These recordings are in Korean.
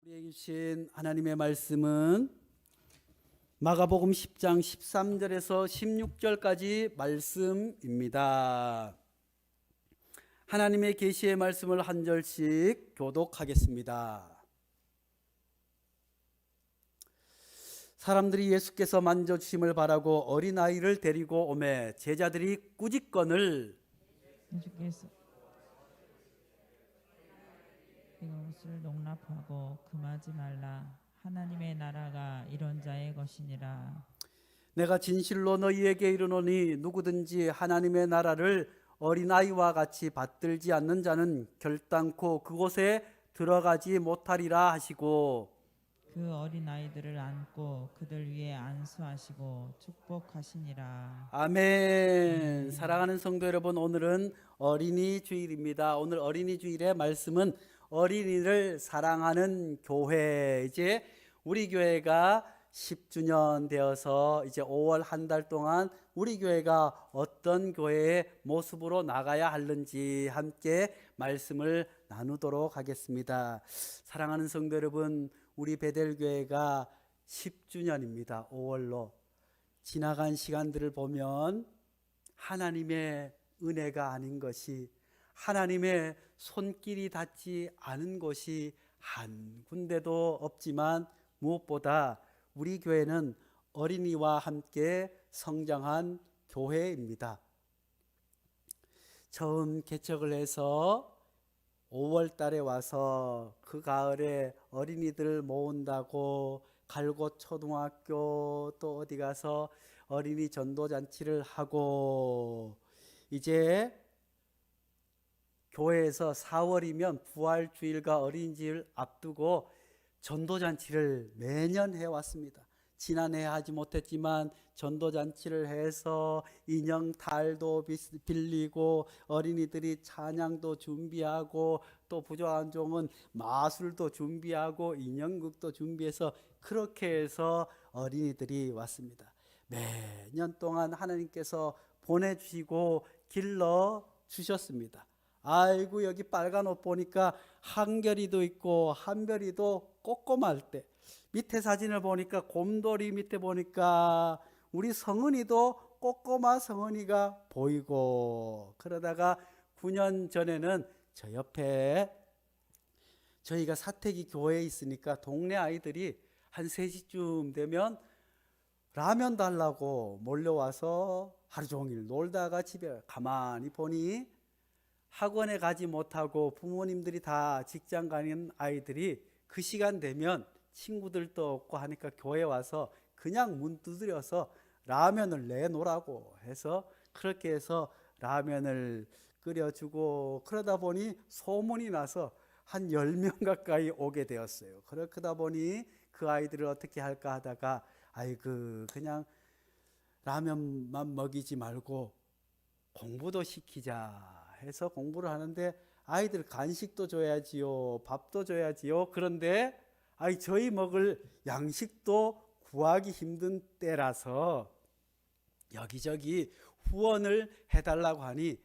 우리에게 주신 하나님의 말씀은 마가복음 10장 13절에서 16절까지 말씀입니다. 하나님의 계시의 말씀을 한 절씩 교독하겠습니다. 사람들이 예수께서 만져주심을 바라고 어린아이를 데리고 오매 제자들이 꾸짖건을 예수께서 이것을 농락하고 금하지 말라. 하나님의 나라가 이런 자의 것이니라. 내가 진실로 너희에게 이르노니 누구든지 하나님의 나라를 어린아이와 같이 받들지 않는 자는 결단코 그곳에 들어가지 못하리라 하시고, 그 어린 아이들을 안고 그들 위에 안수하시고 축복하시니라. 아멘. 사랑하는 성도 여러분, 오늘은 어린이 주일입니다. 오늘 어린이 주일의 말씀은 어린이를 사랑하는 교회. 이제 우리 교회가 10주년 되어서 이제 5월 한 달 동안 우리 교회가 어떤 교회의 모습으로 나가야 하는지 함께 말씀을 나누도록 하겠습니다. 사랑하는 성도 여러분, 우리 베델교회가 10주년입니다. 5월로 지나간 시간들을 보면 하나님의 은혜가 아닌 것이, 하나님의 손길이 닿지 않은 곳이 한 군데도 없지만 무엇보다 우리 교회는 어린이와 함께 성장한 교회입니다. 처음 개척을 해서 5월 달에 와서 그 가을에 어린이들 모은다고 갈곳 초등학교 또 어디 가서 어린이 전도잔치를 하고, 이제 교회에서 4월이면 부활주일과 어린이집을 앞두고 전도잔치를 매년 해왔습니다. 지난해 하지 못했지만 전도잔치를 해서 인형 탈도 빌리고 어린이들이 찬양도 준비하고 또 부족한 종은 마술도 준비하고 인형극도 준비해서 그렇게 해서 어린이들이 왔습니다. 매년 동안 하나님께서 보내주시고 길러 주셨습니다. 아이고, 여기 빨간 옷 보니까 한결이도 있고 한별이도 꼬꼬말 때, 밑에 사진을 보니까 곰돌이 밑에 보니까 우리 성은이도 꼬꼬마 성은이가 보이고, 그러다가 9년 전에는 저 옆에 저희가 사택이 교회에 있으니까 동네 아이들이 한 3시쯤 되면 라면 달라고 몰려와서 하루 종일 놀다가 집에 가만히 보니 학원에 가지 못하고 부모님들이 다 직장 가는 아이들이 그 시간 되면 친구들도 없고 하니까 교회 와서 그냥 문 두드려서 라면을 내놓으라고 해서 그렇게 해서 라면을 끓여주고, 그러다 보니 소문이 나서 한 10명 가까이 오게 되었어요. 그러다 보니 그 아이들을 어떻게 할까 하다가 아이고, 그냥 라면만 먹이지 말고 공부도 시키자 해서 공부를 하는데, 아이들 간식도 줘야지요, 밥도 줘야지요. 그런데 저희 먹을 양식도 구하기 힘든 때라서 여기저기 후원을 해달라고 하니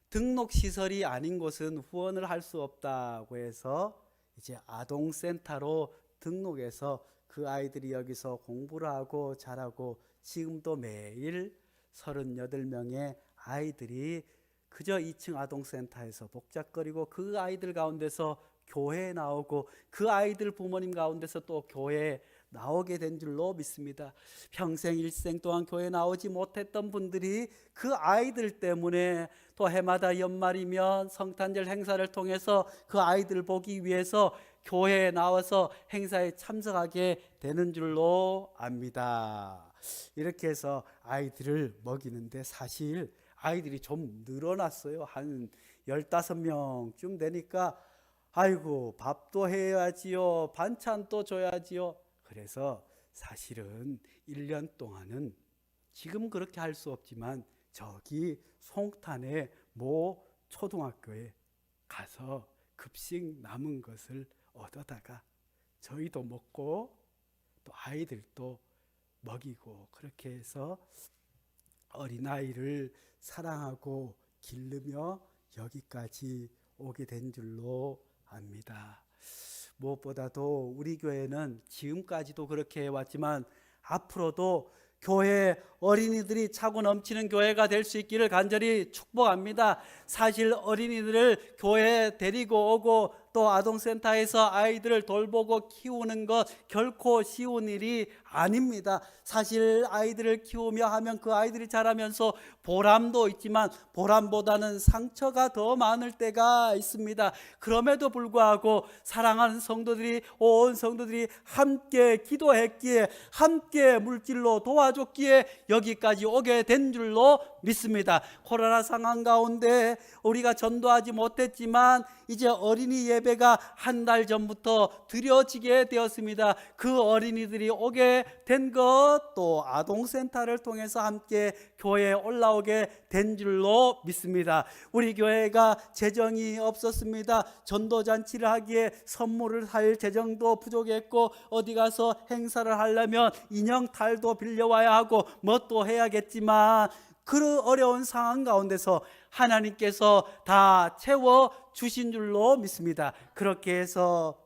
등록시설이 아닌 곳은 후원을 할 수 없다고 해서 이제 아동센터로 등록해서 그 아이들이 여기서 공부를 하고 자라고, 지금도 매일 38명의 아이들이 그저 2층 아동센터에서 복잡거리고, 그 아이들 가운데서 교회에 나오고, 그 아이들 부모님 가운데서 또 교회에 나오게 된 줄로 믿습니다. 평생 일생 동안 교회 나오지 못했던 분들이 그 아이들 때문에 또 해마다 연말이면 성탄절 행사를 통해서 그 아이들 보기 위해서 교회에 나와서 행사에 참석하게 되는 줄로 압니다. 이렇게 해서 아이들을 먹이는데 사실 아이들이 좀 늘어났어요. 한 15명쯤 되니까 아이고, 밥도 해야지요, 반찬도 줘야지요. 그래서 사실은 1년 동안은 지금 그렇게 할 수 없지만 저기 송탄의 모 초등학교에 가서 급식 남은 것을 얻어다가 저희도 먹고 또 아이들도 먹이고, 그렇게 해서 어린아이를 사랑하고 기르며 여기까지 오게 된 줄로 압니다. 무엇보다도 우리 교회는 지금까지도 그렇게 해왔지만 앞으로도 교회 어린이들이 차고 넘치는 교회가 될 수 있기를 간절히 축복합니다. 사실 어린이들을 교회에 데리고 오고 또 아동센터에서 아이들을 돌보고 키우는 것 결코 쉬운 일이 아닙니다. 사실 아이들을 키우며 하면 그 아이들이 자라면서 보람도 있지만 보람보다는 상처가 더 많을 때가 있습니다. 그럼에도 불구하고 사랑하는 성도들이, 온 성도들이 함께 기도했기에, 함께 물질로 도와줬기에 여기까지 오게 된 줄로 믿습니다. 코로나 상황 가운데 우리가 전도하지 못했지만 이제 어린이 예배가 한 달 전부터 드려지게 되었습니다. 그 어린이들이 오게 된 것, 또 아동센터를 통해서 함께 교회에 올라오게 된 줄로 믿습니다. 우리 교회가 재정이 없었습니다. 전도잔치를 하기에 선물을 할 재정도 부족했고, 어디 가서 행사를 하려면 인형탈도 빌려와야 하고 뭣도 해야겠지만 그 어려운 상황 가운데서 하나님께서 다 채워 주신 줄로 믿습니다. 그렇게 해서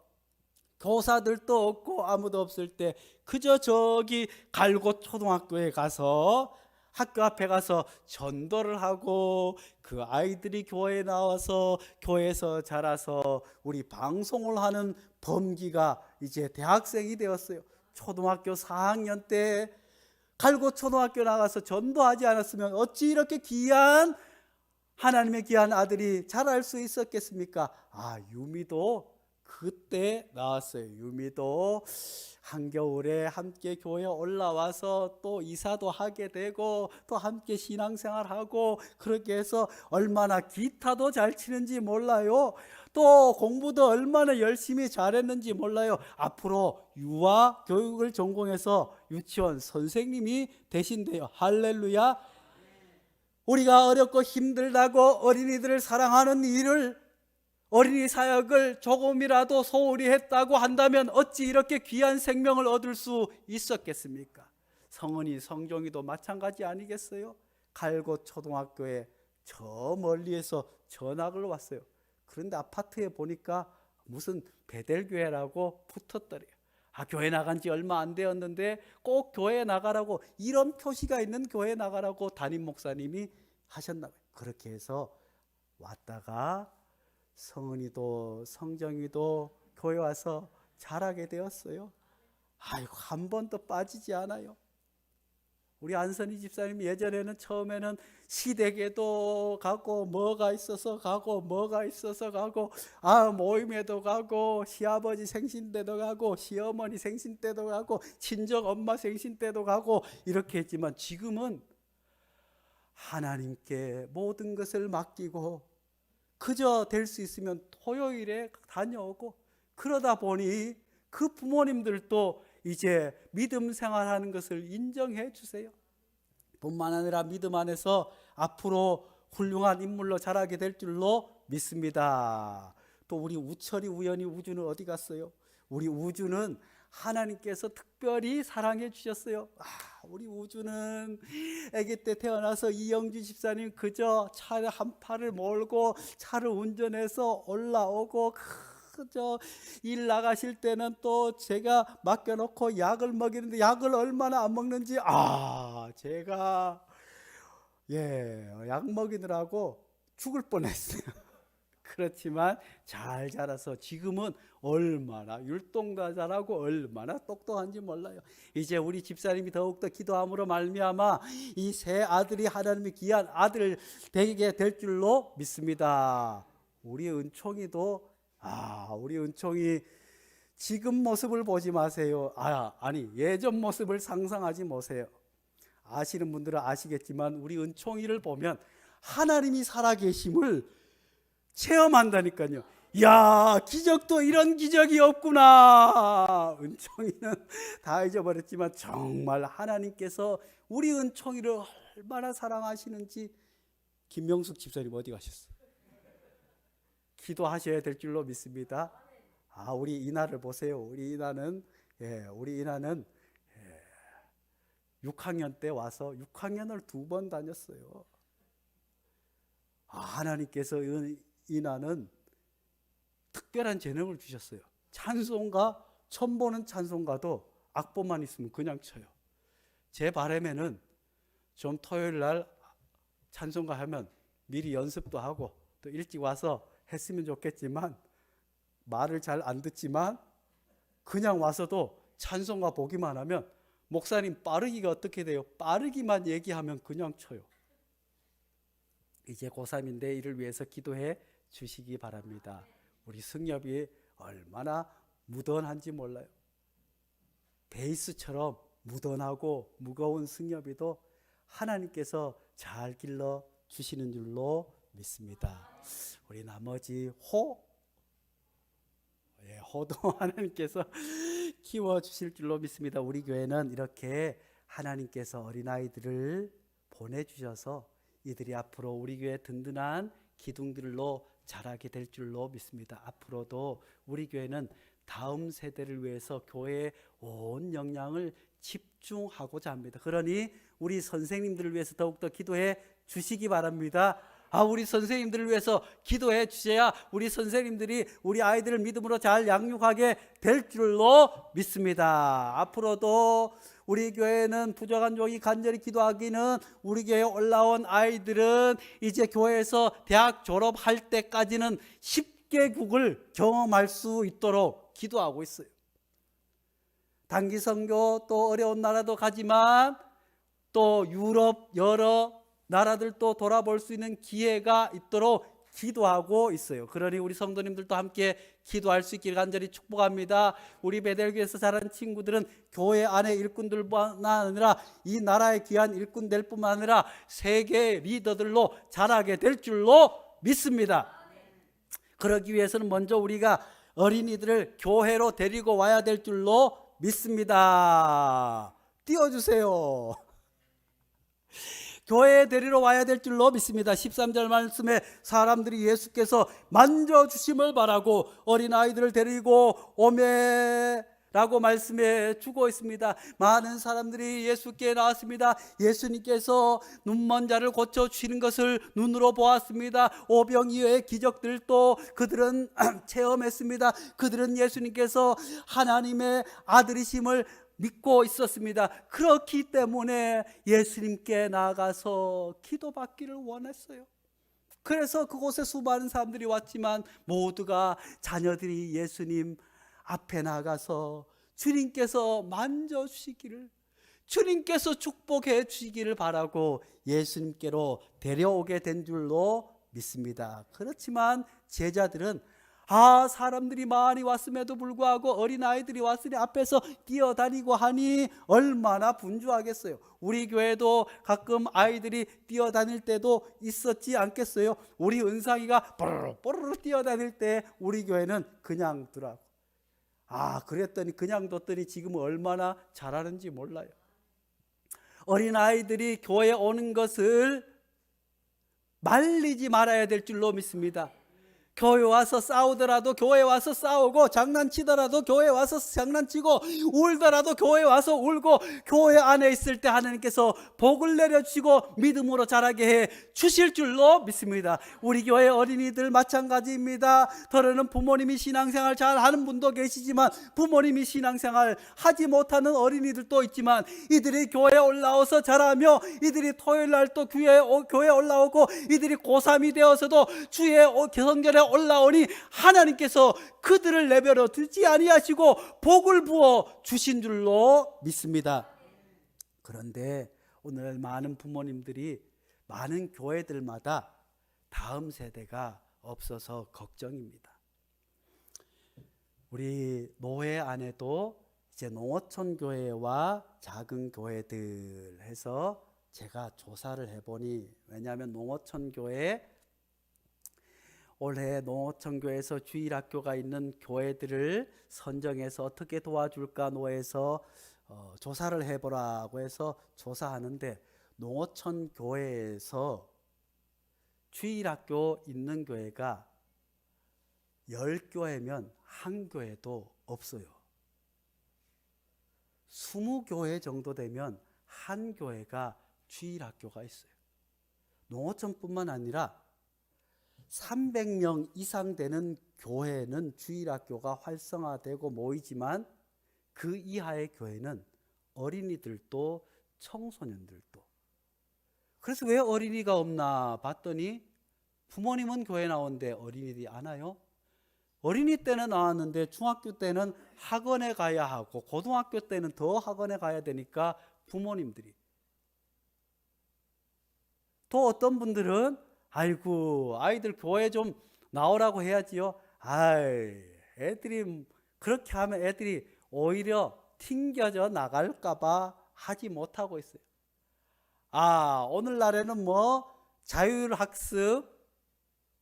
교사들도 없고 아무도 없을 때 그저 저기 갈곳 초등학교에 가서 학교 앞에 가서 전도를 하고 그 아이들이 교회에 나와서 교회에서 자라서 우리 방송을 하는 범기가 이제 대학생이 되었어요. 초등학교 4학년 때 갈곳 초등학교 나가서 전도하지 않았으면 어찌 이렇게 귀한 하나님의 귀한 아들이 자랄 수 있었겠습니까? 유미도 그때 나왔어요. 유미도 한겨울에 함께 교회에 올라와서 또 이사도 하게 되고 또 함께 신앙생활하고 그렇게 해서 얼마나 기타도 잘 치는지 몰라요. 또 공부도 얼마나 열심히 잘했는지 몰라요. 앞으로 유아 교육을 전공해서 유치원 선생님이 되신대요. 할렐루야. 우리가 어렵고 힘들다고 어린이들을 사랑하는 일을, 어린이 사역을 조금이라도 소홀히 했다고 한다면 어찌 이렇게 귀한 생명을 얻을 수 있었겠습니까? 성은이, 성종이도 마찬가지 아니겠어요? 갈곳 초등학교에 저 멀리에서 전학을 왔어요. 그런데 아파트에 보니까 무슨 베델교회라고 붙었더래요. 교회 나간 지 얼마 안 되었는데 꼭 교회에 나가라고, 이런 표시가 있는 교회에 나가라고 담임 목사님이 하셨나 봐요. 그렇게 해서 왔다가 성은이도 성정이도 교회 와서 자라게 되었어요. 한 번도 빠지지 않아요. 우리 안선희 집사님 예전에는 처음에는 시댁에도 가고 뭐가 있어서 가고 뭐가 있어서 가고 모임에도 가고 시아버지 생신 때도 가고 시어머니 생신 때도 가고 친정 엄마 생신 때도 가고 이렇게 했지만 지금은 하나님께 모든 것을 맡기고 그저 될 수 있으면 토요일에 다녀오고, 그러다 보니 그 부모님들도 이제 믿음 생활하는 것을 인정해 주세요. 뿐만 아니라 믿음 안에서 앞으로 훌륭한 인물로 자라게 될 줄로 믿습니다. 또 우리 우철이, 우연히 우주는 어디 갔어요? 우리 우주는 하나님께서 특별히 사랑해 주셨어요. 우리 우주는 아기 때 태어나서 이영주 집사님 그저 차를 한 팔을 몰고 차를 운전해서 올라오고, 그저 일 나가실 때는 또 제가 맡겨놓고 약을 먹이는데 약을 얼마나 안 먹는지 제가 약 먹이느라고 죽을 뻔했어요. 그렇지만 잘 자라서 지금은 얼마나 율동도 잘하고 얼마나 똑똑한지 몰라요. 이제 우리 집사님이 더욱더 기도함으로 말미암아 이 세 아들이 하나님의 귀한 아들 되게 될 줄로 믿습니다. 우리 은총이도 우리 은총이 지금 모습을 보지 마세요. 아니 예전 모습을 상상하지 마세요. 아시는 분들은 아시겠지만 우리 은총이를 보면 하나님이 살아계심을 체험한다니까요. 기적도 이런 기적이 없구나. 은총이는 다 잊어버렸지만 정말 하나님께서 우리 은총이를 얼마나 사랑하시는지. 김명숙 집사님 어디 가셨어요? 기도하셔야 될 줄로 믿습니다. 우리 이나를 보세요. 우리 이나는 6학년 때 와서 6학년을 2번 다녔어요. 하나님께서 이나는 특별한 재능을 주셨어요. 찬송가, 처음 보는 찬송가도 악보만 있으면 그냥 쳐요. 제 바람에는 좀 토요일 날 찬송가 하면 미리 연습도 하고 또 일찍 와서 했으면 좋겠지만, 말을 잘 안 듣지만 그냥 와서도 찬송가 보기만 하면, 목사님 빠르기가 어떻게 돼요? 빠르기만 얘기하면 그냥 쳐요. 이제 고3인데 이를 위해서 기도해 주시기 바랍니다. 우리 승엽이 얼마나 무던한지 몰라요. 베이스처럼 무던하고 무거운 승엽이도 하나님께서 잘 길러 주시는 줄로 믿습니다. 우리 나머지 호도 하나님께서 키워 주실 줄로 믿습니다. 우리 교회는 이렇게 하나님께서 어린아이들을 보내주셔서 이들이 앞으로 우리 교회 든든한 기둥들로 자라게 될 줄로 믿습니다. 앞으로도 우리 교회는 다음 세대를 위해서 교회의 온 역량을 집중하고자 합니다. 그러니 우리 선생님들을 위해서 더욱더 기도해 주시기 바랍니다. 우리 선생님들을 위해서 기도해 주셔야 우리 선생님들이 우리 아이들을 믿음으로 잘 양육하게 될 줄로 믿습니다. 앞으로도 우리 교회는 부족한 종이 간절히 기도하기는, 우리 교회에 올라온 아이들은 이제 교회에서 대학 졸업할 때까지는 10개국을 경험할 수 있도록 기도하고 있어요. 단기 선교, 또 어려운 나라도 가지만 또 유럽 여러 나라들도 돌아볼 수 있는 기회가 있도록 기도하고 있어요. 그러니 우리 성도님들도 함께 기도할 수 있기를 간절히 축복합니다. 우리 베델교에서 자란 친구들은 교회 안의 일꾼들뿐만 아니라 이 나라의 귀한 일꾼 될 뿐만 아니라 세계 리더들로 자라게 될 줄로 믿습니다. 그러기 위해서는 먼저 우리가 어린이들을 교회로 데리고 와야 될 줄로 믿습니다. 띄워주세요. 교회에 데리러 와야 될 줄로 믿습니다. 13절 말씀에 사람들이 예수께서 만져주심을 바라고 어린아이들을 데리고 오매라고 말씀해 주고 있습니다. 많은 사람들이 예수께 나왔습니다. 예수님께서 눈먼 자를 고쳐주시는 것을 눈으로 보았습니다. 오병 이외의 기적들도 그들은 체험했습니다. 그들은 예수님께서 하나님의 아들이심을 믿고 있었습니다. 그렇기 때문에 예수님께 나아가서 기도받기를 원했어요. 그래서 그곳에 수많은 사람들이 왔지만 모두가 자녀들이 예수님 앞에 나가서 주님께서 만져주시기를, 주님께서 축복해 주시기를 바라고 예수님께로 데려오게 된 줄로 믿습니다. 그렇지만 제자들은 사람들이 많이 왔음에도 불구하고 어린아이들이 왔으니 앞에서 뛰어다니고 하니 얼마나 분주하겠어요. 우리 교회도 가끔 아이들이 뛰어다닐 때도 있었지 않겠어요? 우리 은상이가 뽀르르 뛰어다닐 때 우리 교회는 그냥 두라고. 그랬더니 그냥 뒀더니 지금은 얼마나 잘하는지 몰라요. 어린아이들이 교회에 오는 것을 말리지 말아야 될 줄로 믿습니다. 교회 와서 싸우더라도 교회 와서 싸우고, 장난치더라도 교회 와서 장난치고, 울더라도 교회 와서 울고, 교회 안에 있을 때 하나님께서 복을 내려주시고 믿음으로 자라게 해 주실 줄로 믿습니다. 우리 교회 어린이들 마찬가지입니다. 더러는 부모님이 신앙생활 잘하는 분도 계시지만 부모님이 신앙생활 하지 못하는 어린이들도 있지만, 이들이 교회에 올라와서 자라며 이들이 토요일날 또 교회에 올라오고, 이들이 고3이 되어서도 주의 성전에 올라오니 하나님께서 그들을 내버려 두지 아니하시고 복을 부어 주신 줄로 믿습니다. 그런데 오늘 많은 부모님들이 많은 교회들마다 다음 세대가 없어서 걱정입니다. 우리 노회 안에도 이제 농어촌 교회와 작은 교회들 해서 제가 조사를 해보니, 왜냐하면 농어촌 교회 올해 농어촌교회에서 주일학교가 있는 교회들을 선정해서 어떻게 도와줄까 노회에서 조사를 해보라고 해서 조사하는데, 농어촌교회에서 주일학교 있는 교회가 10교회면 한 교회도 없어요. 20교회 정도 되면 한 교회가 주일학교가 있어요. 농어촌뿐만 아니라 300명 이상 되는 교회는 주일학교가 활성화되고 모이지만 그 이하의 교회는 어린이들도 청소년들도. 그래서 왜 어린이가 없나 봤더니 부모님은 교회 나오는데 어린이들이 안 와요? 어린이 때는 나왔는데 중학교 때는 학원에 가야 하고 고등학교 때는 더 학원에 가야 되니까 부모님들이. 또 어떤 분들은 아이고 아이들 교회 좀 나오라고 해야지요. 애들이 그렇게 하면 애들이 오히려 튕겨져 나갈까 봐 하지 못하고 있어요. 오늘날에는 자율학습,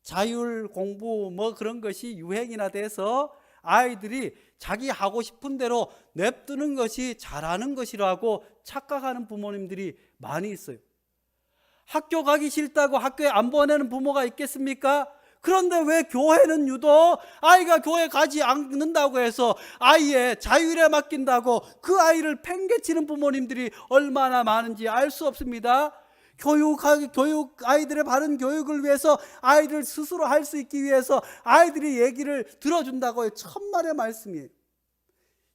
자율공부 그런 것이 유행이나 돼서 아이들이 자기 하고 싶은 대로 냅두는 것이 잘하는 것이라고 착각하는 부모님들이 많이 있어요. 학교 가기 싫다고 학교에 안 보내는 부모가 있겠습니까? 그런데 왜 교회는 유독 아이가 교회 가지 않는다고 해서 아이의 자율에 맡긴다고 그 아이를 팽개치는 부모님들이 얼마나 많은지 알 수 없습니다. 아이들의 바른 교육을 위해서 아이들 스스로 할 수 있기 위해서 아이들이 얘기를 들어준다고 해요. 천만의 말씀이에요.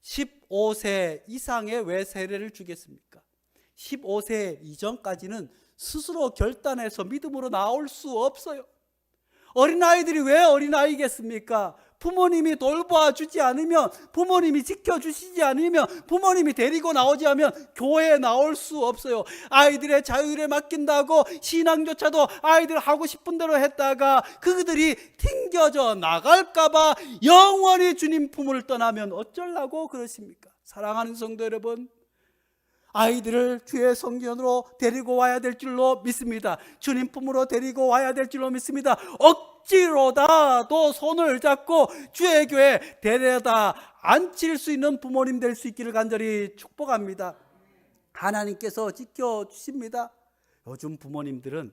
15세 이상의 왜 세례를 주겠습니까? 15세 이전까지는 스스로 결단해서 믿음으로 나올 수 없어요. 어린아이들이 왜 어린아이겠습니까? 부모님이 돌봐 주지 않으면, 부모님이 지켜주시지 않으면, 부모님이 데리고 나오지 않으면 교회에 나올 수 없어요. 아이들의 자율에 맡긴다고 신앙조차도 아이들 하고 싶은 대로 했다가 그들이 튕겨져 나갈까봐 영원히 주님 품을 떠나면 어쩌려고 그러십니까? 사랑하는 성도 여러분, 아이들을 주의 성전으로 데리고 와야 될 줄로 믿습니다. 주님 품으로 데리고 와야 될 줄로 믿습니다. 억지로다도 손을 잡고 주의 교회 데려다 앉힐 수 있는 부모님 될 수 있기를 간절히 축복합니다. 하나님께서 지켜주십니다. 요즘 부모님들은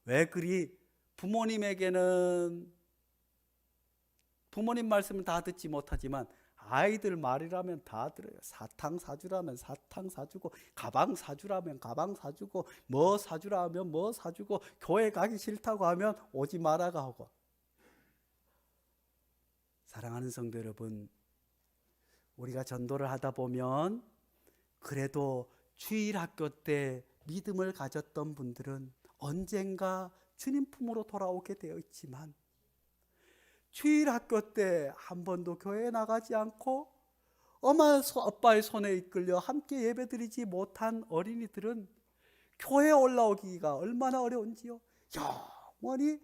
왜 그리 부모님에게는 부모님 말씀은 다 듣지 못하지만 아이들 말이라면 다 들어요. 사탕 사주라면 사탕 사주고, 가방 사주라면 가방 사주고, 뭐 사주라면 뭐 사주고, 교회 가기 싫다고 하면 오지 말아가 하고. 사랑하는 성도 여러분, 우리가 전도를 하다 보면 그래도 주일학교 때 믿음을 가졌던 분들은 언젠가 주님 품으로 돌아오게 되어 있지만, 주일학교 때 한 번도 교회에 나가지 않고 엄마 아빠의 손에 이끌려 함께 예배드리지 못한 어린이들은 교회에 올라오기가 얼마나 어려운지요. 영원히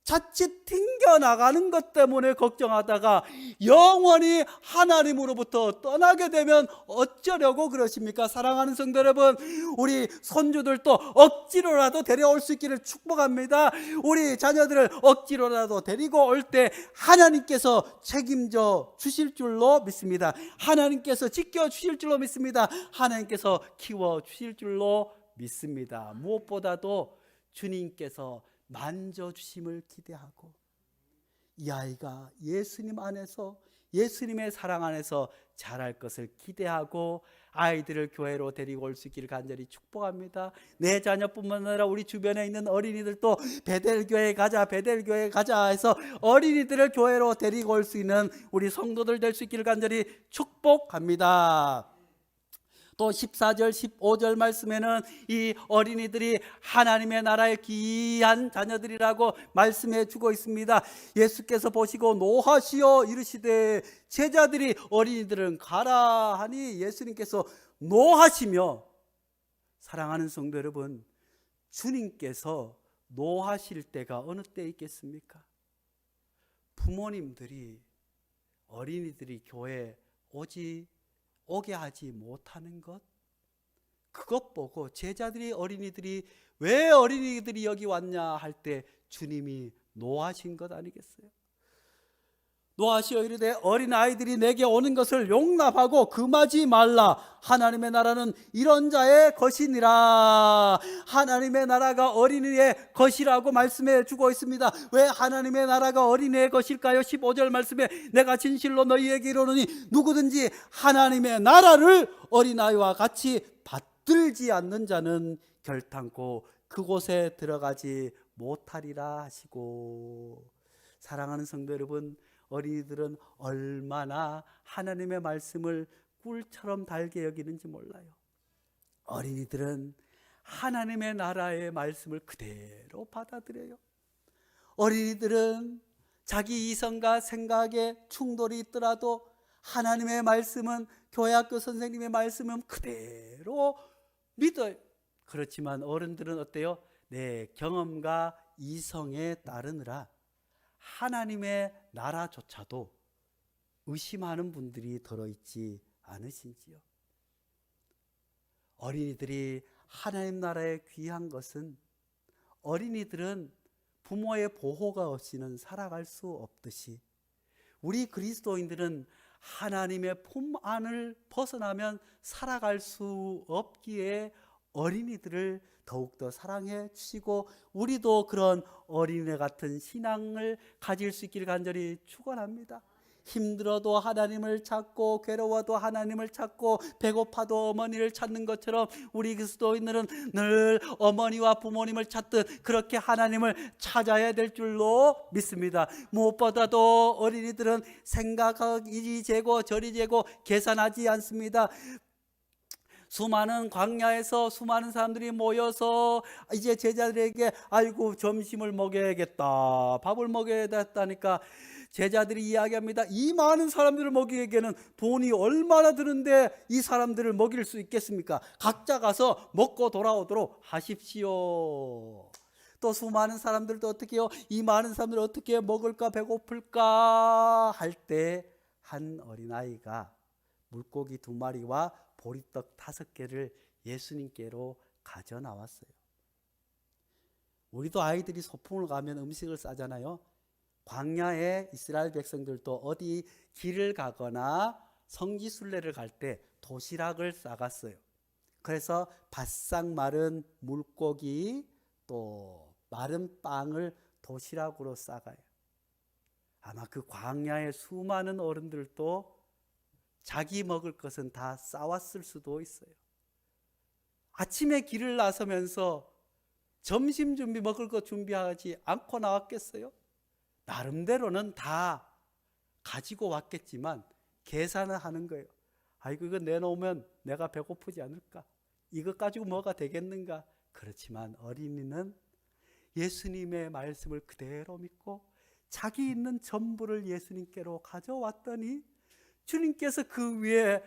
자칫 튕겨나가는 것 때문에 걱정하다가 영원히 하나님으로부터 떠나게 되면 어쩌려고 그러십니까? 사랑하는 성도 여러분, 우리 손주들도 억지로라도 데려올 수 있기를 축복합니다. 우리 자녀들을 억지로라도 데리고 올 때 하나님께서 책임져 주실 줄로 믿습니다. 하나님께서 지켜주실 줄로 믿습니다. 하나님께서 키워주실 줄로 믿습니다. 무엇보다도 주님께서 만져주심을 기대하고 이 아이가 예수님 안에서, 예수님의 사랑 안에서 자랄 것을 기대하고 아이들을 교회로 데리고 올 수 있기를 간절히 축복합니다. 내 자녀뿐만 아니라 우리 주변에 있는 어린이들도 베델교회 가자, 베델교회 가자 해서 어린이들을 교회로 데리고 올 수 있는 우리 성도들 될 수 있기를 간절히 축복합니다. 또 14절 15절 말씀에는 이 어린이들이 하나님의 나라의 귀한 자녀들이라고 말씀해 주고 있습니다. 예수께서 보시고 노하시어 이르시되 제자들이 어린이들은 가라 하니 예수님께서 노하시며, 사랑하는 성도 여러분, 주님께서 노하실 때가 어느 때 있겠습니까? 부모님들이 어린이들이 교회에 오게 하지 못하는 것, 그것 보고 제자들이 어린이들이 왜 어린이들이 여기 왔냐 할 때 주님이 노하신 것 아니겠어요? 노하시어 이르되 어린아이들이 내게 오는 것을 용납하고 금하지 말라. 하나님의 나라는 이런 자의 것이니라. 하나님의 나라가 어린이의 것이라고 말씀해 주고 있습니다. 왜 하나님의 나라가 어린이의 것일까요? 15절 말씀에 내가 진실로 너희에게 이르노니 누구든지 하나님의 나라를 어린아이와 같이 받들지 않는 자는 결탄코 그곳에 들어가지 못하리라 하시고. 사랑하는 성도 여러분, 어린이들은 얼마나 하나님의 말씀을 꿀처럼 달게 여기는지 몰라요. 어린이들은 하나님의 나라의 말씀을 그대로 받아들여요. 어린이들은 자기 이성과 생각에 충돌이 있더라도 하나님의 말씀은, 교회학교 선생님의 말씀은 그대로 믿어요. 그렇지만 어른들은 어때요? 내 경험과 이성에 따르느라 하나님의 나라조차도 의심하는 분들이 들어있지 않으신지요? 어린이들이 하나님 나라에 귀한 것은, 어린이들은 부모의 보호가 없이는 살아갈 수 없듯이 우리 그리스도인들은 하나님의 품 안을 벗어나면 살아갈 수 없기에 어린이들을 더욱더 사랑해 주시고, 우리도 그런 어린애 같은 신앙을 가질 수 있기를 간절히 축원합니다. 힘들어도 하나님을 찾고, 괴로워도 하나님을 찾고, 배고파도 어머니를 찾는 것처럼 우리 그리스도인들은 늘 어머니와 부모님을 찾듯 그렇게 하나님을 찾아야 될 줄로 믿습니다. 무엇보다도 어린이들은 생각하기 이리 재고 저리 재고 계산하지 않습니다. 수많은 광야에서 수많은 사람들이 모여서 이제 제자들에게 아이고 점심을 먹여야겠다, 밥을 먹여야겠다니까 제자들이 이야기합니다. 이 많은 사람들을 먹이기에는 돈이 얼마나 드는데 이 사람들을 먹일 수 있겠습니까? 각자 가서 먹고 돌아오도록 하십시오. 또 수많은 사람들도 어떻게 해요? 이 많은 사람들 어떻게 먹을까, 배고플까 할 때 한 어린아이가 물고기 2마리와 보리떡 5개를 예수님께로 가져 나왔어요. 우리도 아이들이 소풍을 가면 음식을 싸잖아요. 광야에 이스라엘 백성들도 어디 길을 가거나 성지순례를 갈 때 도시락을 싸갔어요. 그래서 바싹 마른 물고기 또 마른 빵을 도시락으로 싸가요. 아마 그 광야의 수많은 어른들도 자기 먹을 것은 다 싸왔을 수도 있어요. 아침에 길을 나서면서 점심 준비, 먹을 것 준비하지 않고 나왔겠어요? 나름대로는 다 가지고 왔겠지만 계산을 하는 거예요. 아이고 이거 내놓으면 내가 배고프지 않을까? 이거 가지고 뭐가 되겠는가? 그렇지만 어린이는 예수님의 말씀을 그대로 믿고 자기 있는 전부를 예수님께로 가져왔더니 주님께서 그 위에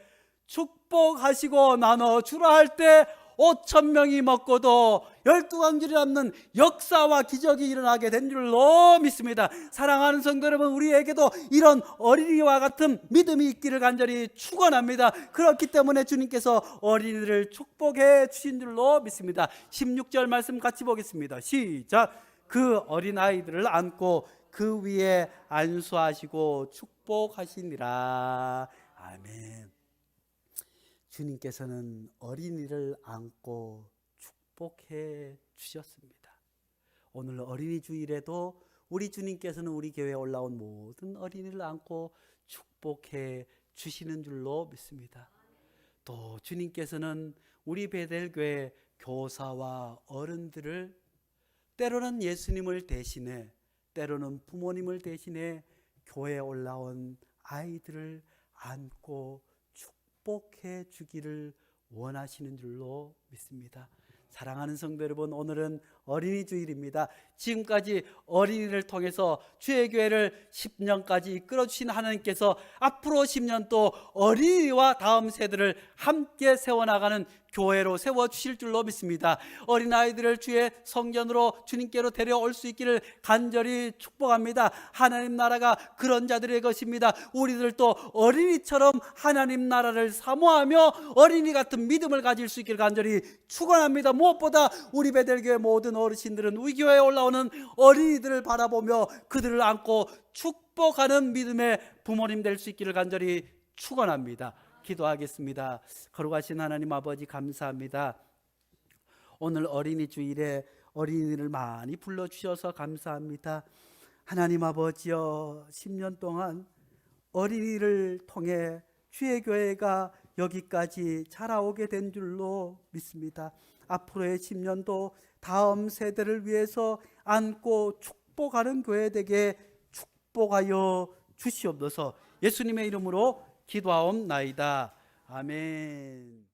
축복하시고 나눠주라 할 때 5,000명이 먹고도 12광줄이 남는 역사와 기적이 일어나게 된 줄로 믿습니다. 사랑하는 성도 여러분, 우리에게도 이런 어린이와 같은 믿음이 있기를 간절히 축원합니다. 그렇기 때문에 주님께서 어린이를 축복해 주신 줄로 믿습니다. 16절 말씀 같이 보겠습니다. 시작. 그 어린아이들을 안고 그 위에 안수하시고 축복하시니라. 아멘. 주님께서는 어린이를 안고 축복해 주셨습니다. 오늘 어린이 주일에도 우리 주님께서는 우리 교회에 올라온 모든 어린이를 안고 축복해 주시는 줄로 믿습니다. 또 주님께서는 우리 베델교회 교사와 어른들을 때로는 예수님을 대신해, 때로는 부모님을 대신해 교회에 올라온 아이들을 안고 축복해 주기를 원하시는 줄로 믿습니다. 사랑하는 성도 여러분, 오늘은 어린이 주일입니다. 지금까지 어린이를 통해서 주의 교회를 10년까지 이끌어주신 하나님께서 앞으로 10년 또 어린이와 다음 세대를 함께 세워나가는 교회로 세워주실 줄로 믿습니다. 어린아이들을 주의 성전으로 주님께로 데려올 수 있기를 간절히 축복합니다. 하나님 나라가 그런 자들의 것입니다. 우리들도 어린이처럼 하나님 나라를 사모하며 어린이 같은 믿음을 가질 수 있기를 간절히 축원합니다. 무엇보다 우리 베델교회 모든 어르신들은 우리 교회에 올라오는 어린이들을 바라보며 그들을 안고 축복하는 믿음의 부모님 될 수 있기를 간절히 축원합니다. 기도하겠습니다. 거룩하신 하나님 아버지, 감사합니다. 오늘 어린이 주일에 어린이를 많이 불러주셔서 감사합니다. 하나님 아버지여, 10년 동안 어린이를 통해 주의 교회가 여기까지 자라오게 된 줄로 믿습니다. 앞으로의 10년도 다음 세대를 위해서 안고 축복하는 교회 되게 축복하여 주시옵소서. 예수님의 이름으로 기도하옵나이다. 아멘.